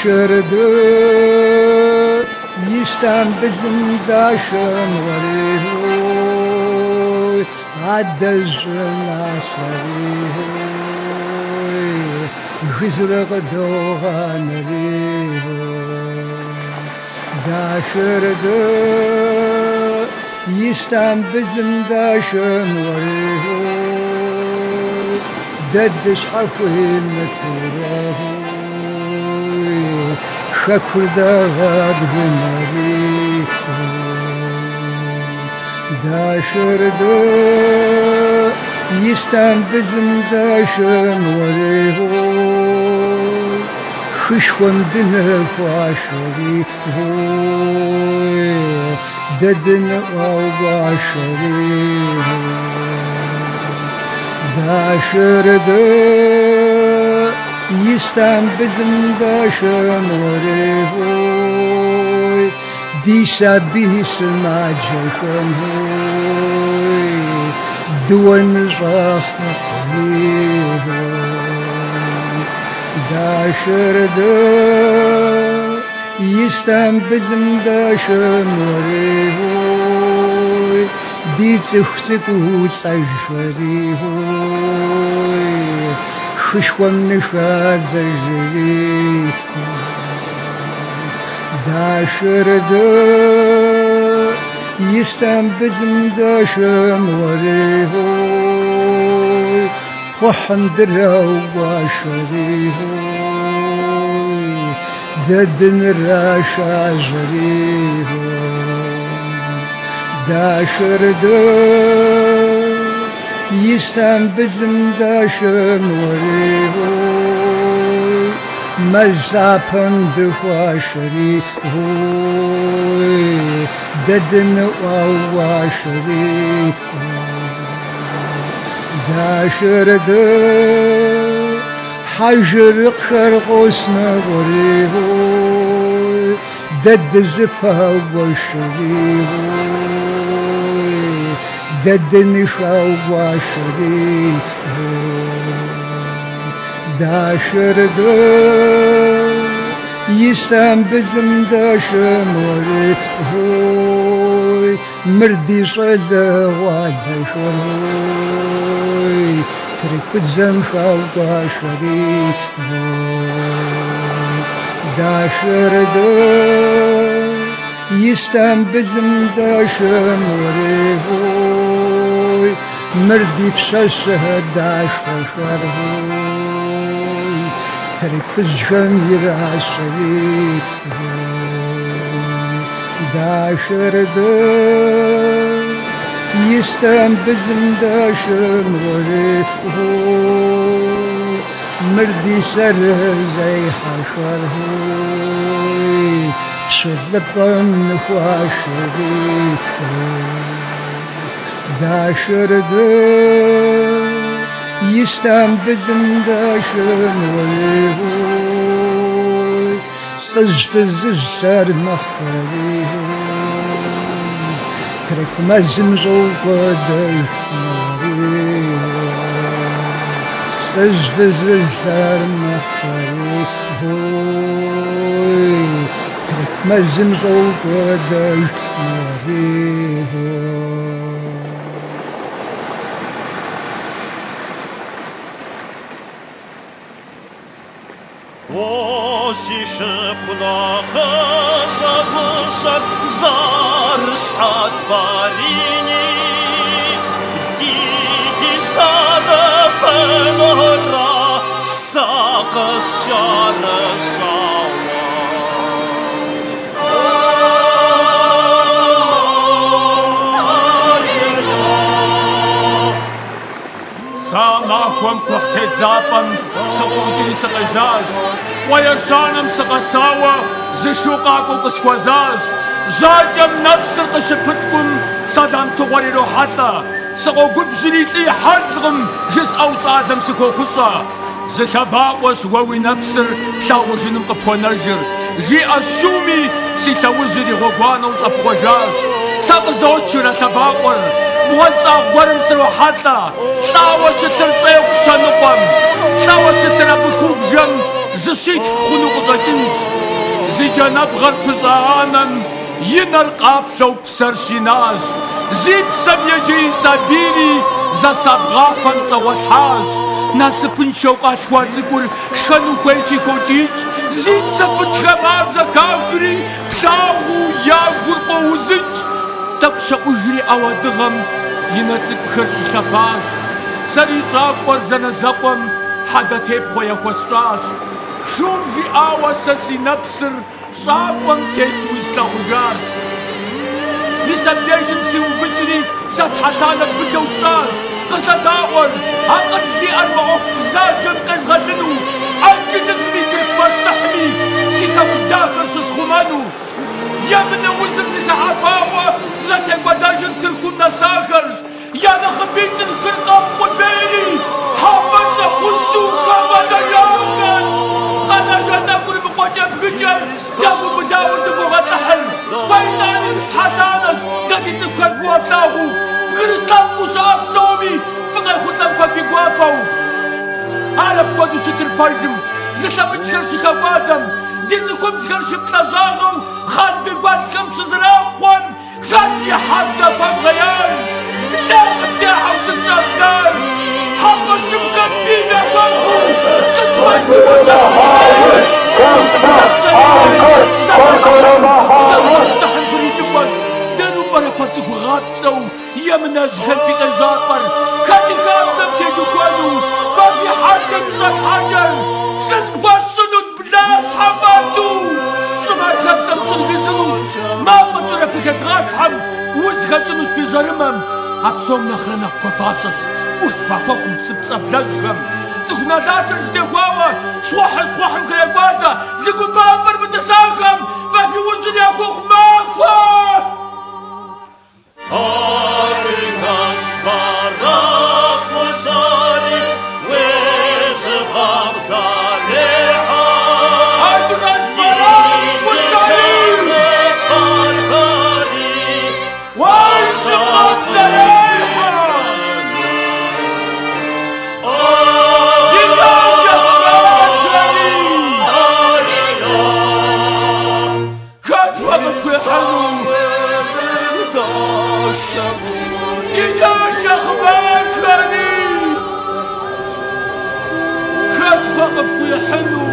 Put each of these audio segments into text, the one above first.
داشرده يستم بزن داشن وريهوي عدز ناسريهوي غزرق دوغان ريهوي داشرده يستم بزن داشن وريهوي ددش حفوي مترهوي شكل دغد بنري داشرده يستم بزن داشن وريهوي خشون دنف واشري ددن واشري داشرده يستم بزن داشن وريهوي ديسا بيس ماجشن هوي دون راح داشرده يستم بزن داشن وريهوي ديت اختكو تجريهوي خشوان نشاد زجري داشرده يستم بزن داشن وريهوي خوحن درو واشريهوي ددن راشا جريهوي داشرده يستم بزن داشن وريهوي مزابن دخواشريهوي ددن واشريهوي داشرده حجر خرقوسنا وريهوي دد زفا واشريهوي دد نشا واشريهوي داشرده يستم بزن داشن وريهوي مردي صدا وادشرهوي ترك الزنخا واشريهوي داشرده يستم بزن داشن وريهوي مردي بسسه داشرهوي ترك الزنخا واشريهوي داشرده يستم بزن داشن وريهوي مردي سره زي حشرهوي شذبن خواشريهوي داشرده يستم بزن داشن وريهوي صجفز سر مخريهوي ترك مزن زوق داشنوريهوي صجفز سر مخريهوي ترك مزن زوق داشنوريهوي Сишепнаха заглушат заршат барини Диди сада пенора сакас чара шава Самахуам кухтет запан сакуджини сакажаж ويشانم سقساوة زشوقاكو قسكوزاج جاجم نفسر قشبتكم صدام تغوري روحاتا سقو قبجري لي حرغم جس أوصادم سكو خصا زشباقوش ووي نفسر شاوجنم قبخونجر جي أشومي سي توجري غوغوانا وصبخوجاج سقزوتشرا تباقور بوانسا غورم سروحاتا تاوى ستر تيوك شانقوام تاوى ستر أبكوب جم زشيت خنوق زجنج زي جنبغر فزانم ينر قابلو بسر شناج زي بسم يجي سابيري زا سابغافن زوالحاج ناسبن شوقات وازقول شنو كويتي كوتيج زي بسبت خمار زكاكري بشاغو ياغور قوزج تقشا أجري أودغم ينتك خرج خفاج سري صابر زنزقم حدا تيب خويا خوستاش شوم جي آوا سسي نبسر صابم تيتو يستغجاج نسب ديجن سيو بجري ستحتانا بدوشاج قصة داور هقد سي أربعوه بزاجم قزغتنو أنجي نزمي ترفاش تحمي سيكا بدافر سسخمانو يا من وزن زي عفاوة زتك بداجن تلكونا ساكرش يا نخبين الخرقة وبيني حمد وزوكا بدايانش قنا جاتا قرب قوجة بغجر دابو بداو دبو غتحل فايداني تسحتانش قد يتفكر بوابتاهو بغرسان مصاب سومي فقر خطلم فاكي قواباو عرب ودو ستر بايجم زتلا بتشرش خوادم ديتكم زغرش بتلازاغو خان بقواتكم سزراب خوان خاتي حتى فمغيان لا متاحة وستشاردار حقا شبكة بينا وانهو ستوان زمفتح الفريد واش دانو برفاتي وغاتسو يا مناج خلفي الجابر خاتي خاتسم تيدو خوانو فافي حاجة نزاك حاجة سنفاشنو بلاس حفاتو شمال خاتم تلغيزنوش ما بطرة في خدغاسحم وزغجنوش في جرمم أبسوم نخرنا قطاشش وصفا فوقم تسبتسا بلاجهم زغنا داتر زدهواوا صوح مخيباتا زغو بابر بتساقم فافي وزن ياكوخ ماكوا أرغاش باراق وصالي وزبغام صالحا أرغاش باراق وصالي وزبغام صالحا وقف يا حلو ديداج اخبار خري خد فقف يا حلو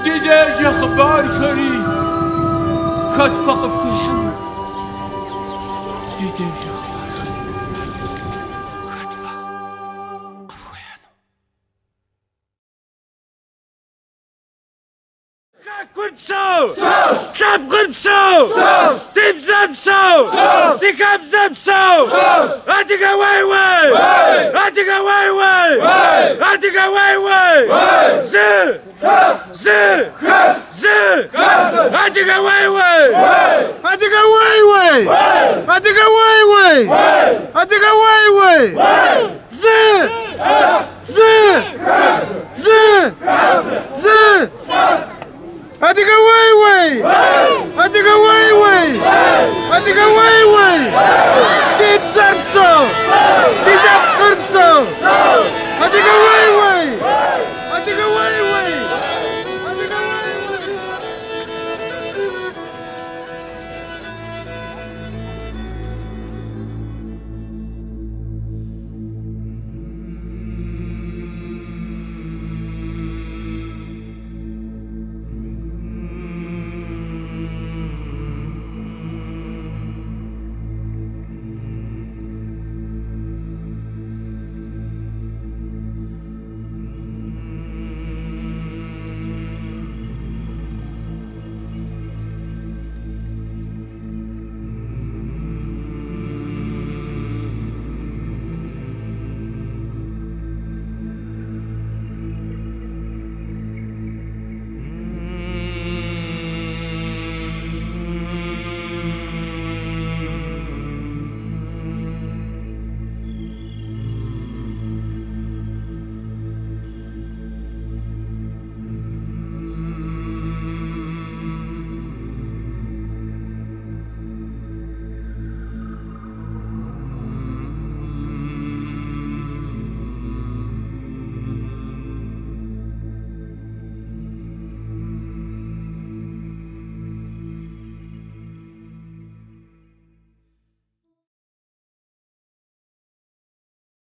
ديداج اخبار خري خد فقف يا حلو كل بسو كاب غير بسو تبزا بسو تكابزا بسو هاتيك واي واي هاتيك واي واي هاتيك واي واي زي هاتيك واي واي هاتيك واي واي هاتيك واي واي هاتيك واي واي زي هاتيك واي واي هاتيك واي واي هاتيك واي واي